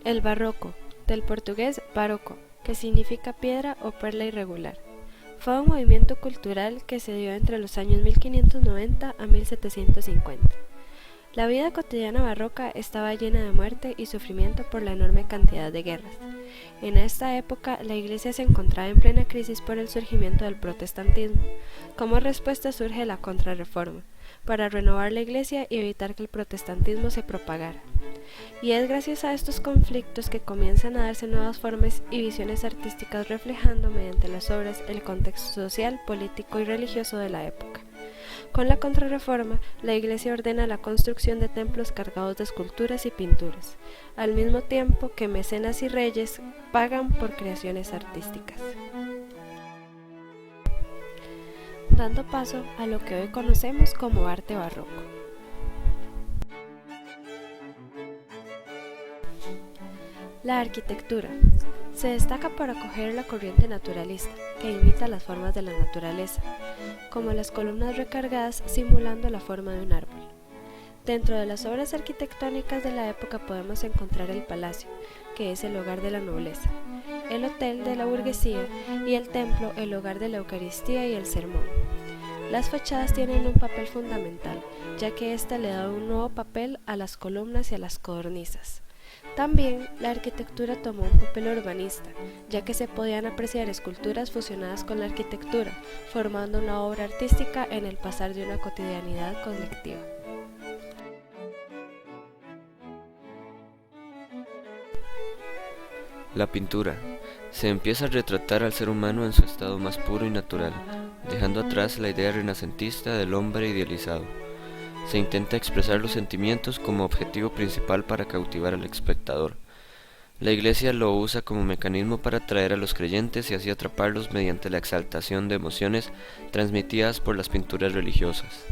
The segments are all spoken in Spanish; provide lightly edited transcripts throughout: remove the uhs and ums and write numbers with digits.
El barroco, del portugués barroco, que significa piedra o perla irregular, fue un movimiento cultural que se dio entre los años 1590 a 1750. La vida cotidiana barroca estaba llena de muerte y sufrimiento por la enorme cantidad de guerras. En esta época, la Iglesia se encontraba en plena crisis por el surgimiento del protestantismo. Como respuesta surge la Contrarreforma, para renovar la Iglesia y evitar que el protestantismo se propagara. Y es gracias a estos conflictos que comienzan a darse nuevas formas y visiones artísticas reflejando mediante las obras el contexto social, político y religioso de la época. Con la Contrarreforma, la Iglesia ordena la construcción de templos cargados de esculturas y pinturas, al mismo tiempo que mecenas y reyes pagan por creaciones artísticas. Dando paso a lo que hoy conocemos como arte barroco. La arquitectura se destaca por acoger la corriente naturalista, que imita las formas de la naturaleza, como las columnas recargadas simulando la forma de un árbol. Dentro de las obras arquitectónicas de la época podemos encontrar el palacio, que es el hogar de la nobleza, el hotel de la burguesía y el templo, el hogar de la Eucaristía y el sermón. Las fachadas tienen un papel fundamental, ya que ésta le da un nuevo papel a las columnas y a las codornizas. También la arquitectura tomó un papel urbanista, ya que se podían apreciar esculturas fusionadas con la arquitectura, formando una obra artística en el pasar de una cotidianidad colectiva. La pintura. Se empieza a retratar al ser humano en su estado más puro y natural, dejando atrás la idea renacentista del hombre idealizado. Se intenta expresar los sentimientos como objetivo principal para cautivar al espectador. La Iglesia lo usa como mecanismo para atraer a los creyentes y así atraparlos mediante la exaltación de emociones transmitidas por las pinturas religiosas.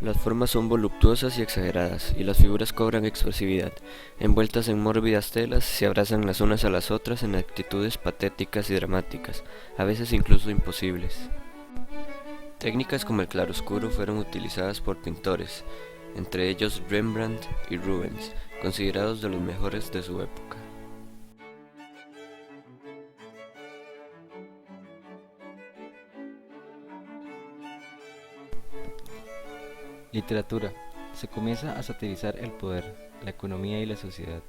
Las formas son voluptuosas y exageradas, y las figuras cobran expresividad. Envueltas en mórbidas telas, se abrazan las unas a las otras en actitudes patéticas y dramáticas, a veces incluso imposibles. Técnicas como el claroscuro fueron utilizadas por pintores, entre ellos Rembrandt y Rubens, considerados de los mejores de su época. Literatura. Se comienza a satirizar el poder, la economía y la sociedad.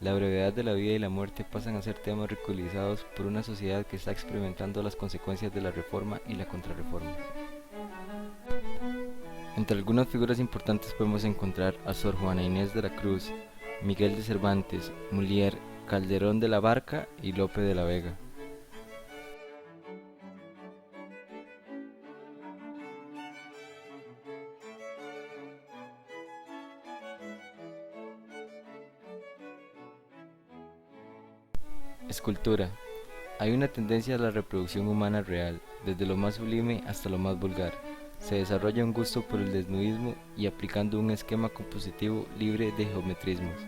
La brevedad de la vida y la muerte pasan a ser temas ridiculizados por una sociedad que está experimentando las consecuencias de la Reforma y la Contrarreforma. Entre algunas figuras importantes podemos encontrar a Sor Juana Inés de la Cruz, Miguel de Cervantes, Molière, Calderón de la Barca y Lope de la Vega. Escultura. Hay una tendencia a la reproducción humana real, desde lo más sublime hasta lo más vulgar. Se desarrolla un gusto por el desnudismo y aplicando un esquema compositivo libre de geometrismos,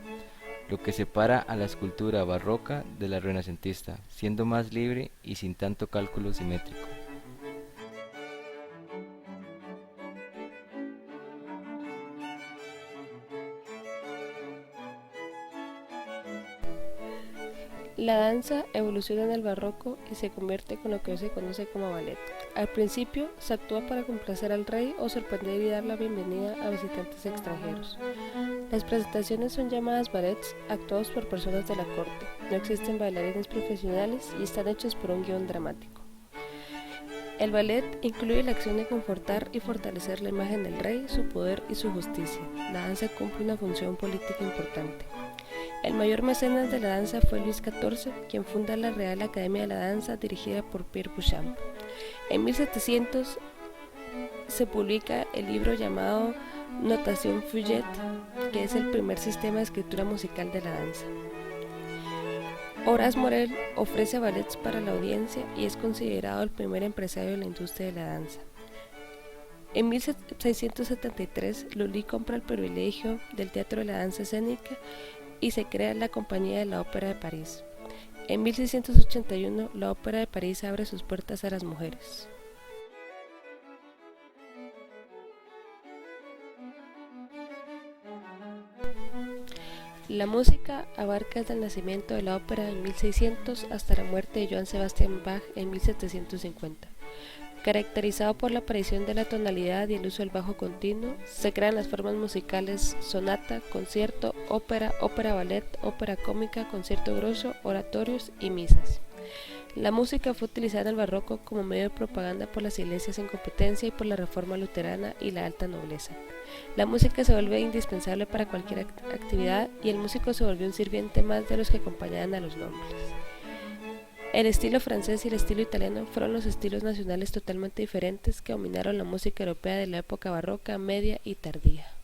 lo que separa a la escultura barroca de la renacentista, siendo más libre y sin tanto cálculo simétrico. La danza evoluciona en el barroco y se convierte con lo que hoy se conoce como ballet. Al principio se actúa para complacer al rey o sorprender y dar la bienvenida a visitantes extranjeros. Las presentaciones son llamadas ballets, actuados por personas de la corte. No existen bailarines profesionales y están hechos por un guión dramático. El ballet incluye la acción de confortar y fortalecer la imagen del rey, su poder y su justicia. La danza cumple una función política importante. El mayor mecenas de la danza fue Luis XIV, quien funda la Real Academia de la Danza dirigida por Pierre Beauchamp. En 1700 se publica el libro llamado Notation Feuillette, que es el primer sistema de escritura musical de la danza. Horace Morel ofrece ballets para la audiencia y es considerado el primer empresario de la industria de la danza. En 1673, Lully compra el privilegio del teatro de la danza escénica y se crea la Compañía de la Ópera de París. En 1681, la Ópera de París abre sus puertas a las mujeres. La música abarca desde el nacimiento de la ópera en 1600 hasta la muerte de Johann Sebastian Bach en 1750. Caracterizado por la aparición de la tonalidad y el uso del bajo continuo, se crean las formas musicales sonata, concierto, ópera, ópera ballet, ópera cómica, concierto grosso, oratorios y misas. La música fue utilizada en el barroco como medio de propaganda por las iglesias en competencia y por la reforma luterana y la alta nobleza. La música se vuelve indispensable para cualquier actividad y el músico se volvió un sirviente más de los que acompañaban a los nobles. El estilo francés y el estilo italiano fueron los estilos nacionales totalmente diferentes que dominaron la música europea de la época barroca, media y tardía.